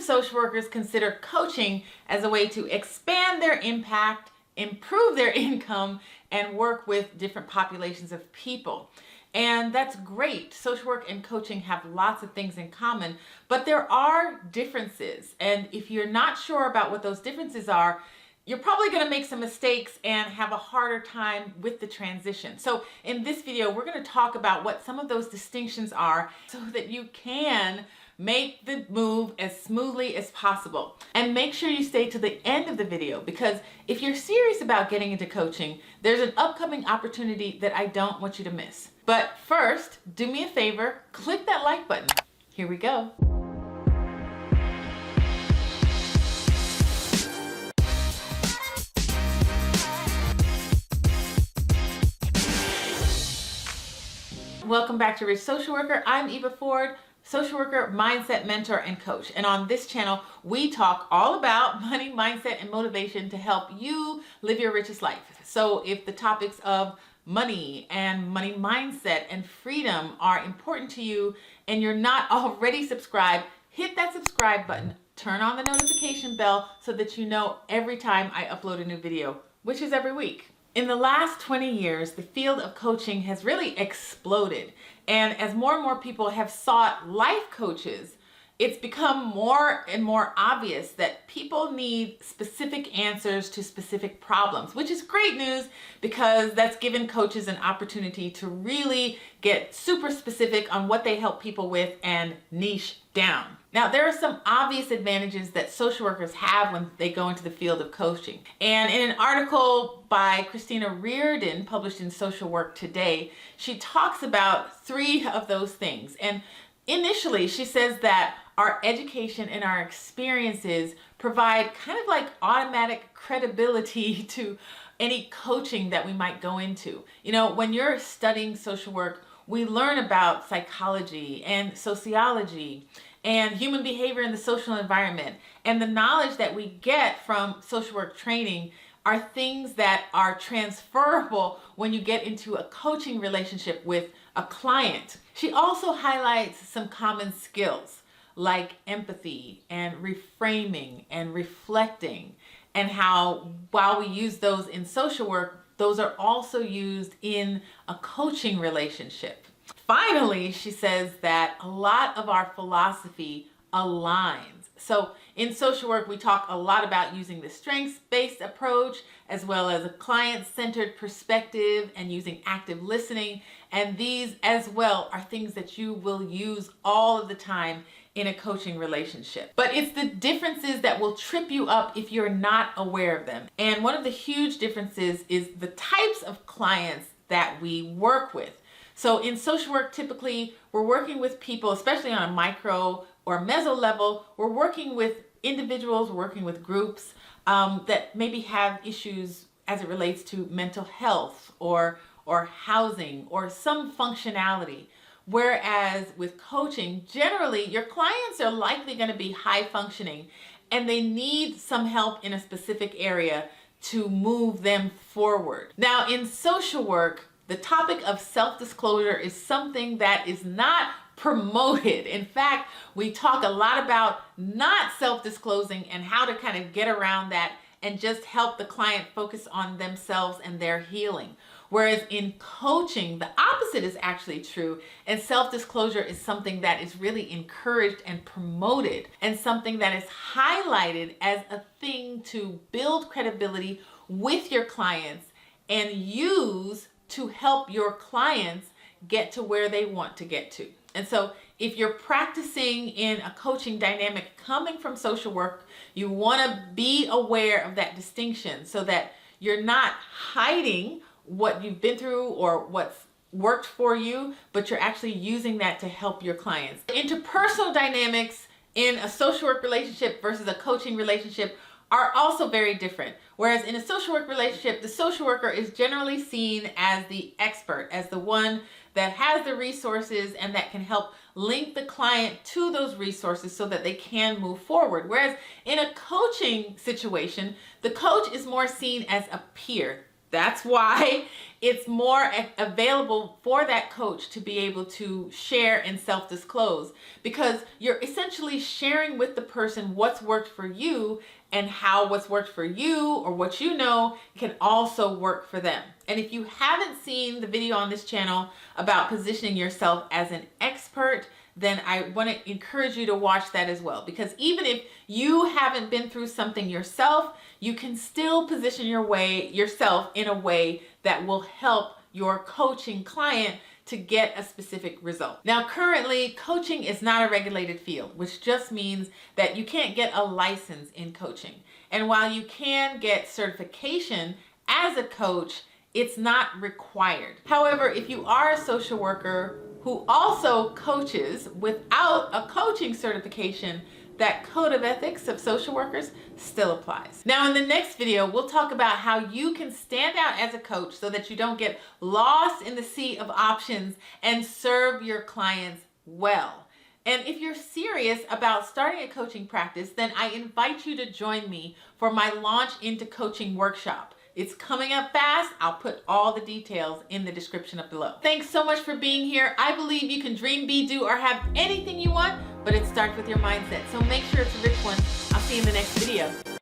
social workers consider coaching as a way to expand their impact, improve their income, and work with different populations of people. And that's great. Social work and coaching have lots of things in common, but there are differences. And if you're not sure about what those differences are, you're probably going to make some mistakes and have a harder time with the transition. So in this video, we're going to talk about what some of those distinctions are so that you can make the move as smoothly as possible. And make sure you stay to the end of the video, because if you're serious about getting into coaching, there's an upcoming opportunity that I don't want you to miss. But first, do me a favor, click that like button. Here we go. Welcome back to Rich Social Worker. I'm Eva Ford, social worker, mindset mentor, and coach. And on this channel, we talk all about money, mindset, and motivation to help you live your richest life. So if the topics of money and money mindset and freedom are important to you and you're not already subscribed, hit that subscribe button, turn on the notification bell so that you know every time I upload a new video, which is every week. In the last 20 years, the field of coaching has really exploded. And as more and more people have sought life coaches, it's become more and more obvious that people need specific answers to specific problems, which is great news because that's given coaches an opportunity to really get super specific on what they help people with and niche down. Now, there are some obvious advantages that social workers have when they go into the field of coaching. And in an article by Christina Reardon published in Social Work Today, she talks about 3 of those things. And initially, she says that our education and our experiences provide kind of like automatic credibility to any coaching that we might go into. You know, when you're studying social work, we learn about psychology and sociology and human behavior in the social environment. And the knowledge that we get from social work training are things that are transferable when you get into a coaching relationship with a client. She also highlights some common skills like empathy and reframing and reflecting, and how while we use those in social work, those are also used in a coaching relationship. Finally, she says that a lot of our philosophy aligns. So in social work, we talk a lot about using the strengths-based approach as well as a client-centered perspective and using active listening. And these as well are things that you will use all of the time in a coaching relationship. But it's the differences that will trip you up if you're not aware of them. And one of the huge differences is the types of clients that we work with. So in social work, typically we're working with people, especially on a micro or meso level, we're working with individuals, we're working with groups that maybe have issues as it relates to mental health or housing or some functionality. Whereas with coaching, generally your clients are likely going to be high functioning and they need some help in a specific area to move them forward. Now in social work, the topic of self-disclosure is something that is not promoted. In fact, we talk a lot about not self-disclosing and how to kind of get around that and just help the client focus on themselves and their healing. Whereas in coaching, the opposite is actually true, and self-disclosure is something that is really encouraged and promoted, and something that is highlighted as a thing to build credibility with your clients and use to help your clients get to where they want to get to. And so if you're practicing in a coaching dynamic coming from social work, you want to be aware of that distinction so that you're not hiding what you've been through or what's worked for you, but you're actually using that to help your clients. Interpersonal dynamics in a social work relationship versus a coaching relationship are also very different. Whereas in a social work relationship, the social worker is generally seen as the expert, as the one that has the resources and that can help link the client to those resources so that they can move forward. Whereas in a coaching situation, the coach is more seen as a peer. That's why it's more available for that coach to be able to share and self-disclose, because you're essentially sharing with the person what's worked for you and how what's worked for you or what you know can also work for them. And if you haven't seen the video on this channel about positioning yourself as an expert, then I want to encourage you to watch that as well, because even if you haven't been through something yourself, you can still position yourself in a way that will help your coaching client to get a specific result. Now, currently, coaching is not a regulated field, which just means that you can't get a license in coaching. And while you can get certification as a coach, it's not required. However, if you are a social worker who also coaches without a coaching certification, that code of ethics of social workers still applies. Now, in the next video, we'll talk about how you can stand out as a coach so that you don't get lost in the sea of options and serve your clients well. And if you're serious about starting a coaching practice, then I invite you to join me for my Launch into Coaching workshop. It's coming up fast. I'll put all the details in the description up below. Thanks so much for being here. I believe you can dream, be, do, or have anything you want, but it starts with your mindset. So make sure it's a rich one. I'll see you in the next video.